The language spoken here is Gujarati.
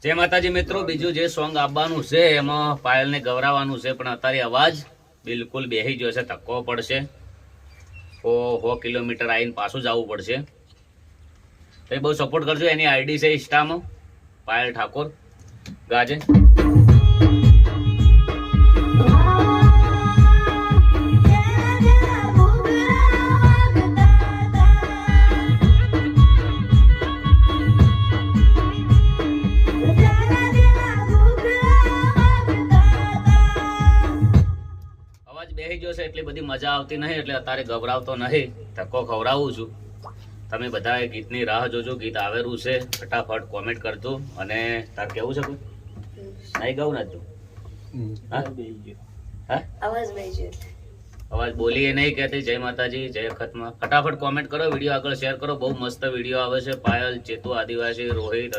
જય માતાજી મિત્રો, બીજું જે સોંગ આવવાનું છે એમાં પાયલને ગવરાવાનું છે, પણ અત્યારે અવાજ બિલકુલ બેહી ગયો છે, ધક્કો પડશે. 100 કિલોમીટર આવીને પાછું જવું પડશે. તો બહુ સપોર્ટ કરજો. એની આઈડી છે ઇન્સ્ટામાં પાયલ ઠાકોર ગાજે. બેહી ગયો છે, એટલી બધી મજા આવતી નહીં, એટલે અત્યારે ગભરાવતો નહીં, ધક્કો ખવડાવું છું. તમે બધા ગીતની રાહ જોજો. ગીત આવેલું છે, ફટાફટ કોમેન્ટ કરજો. અને તાર કેવું છે કોઈ નહીં ગાવું ના તું? અવાજ બોલીએ નહીં કહેતી. જય માતાજી, જય અખતમાં. ફટાફટ કોમેન્ટ કરો, વિડીયો આગળ શેર કરો. બહુ મસ્ત વિડીયો આવે છે. પાયલ, ચેતુ આદિવાસી, રોહિત,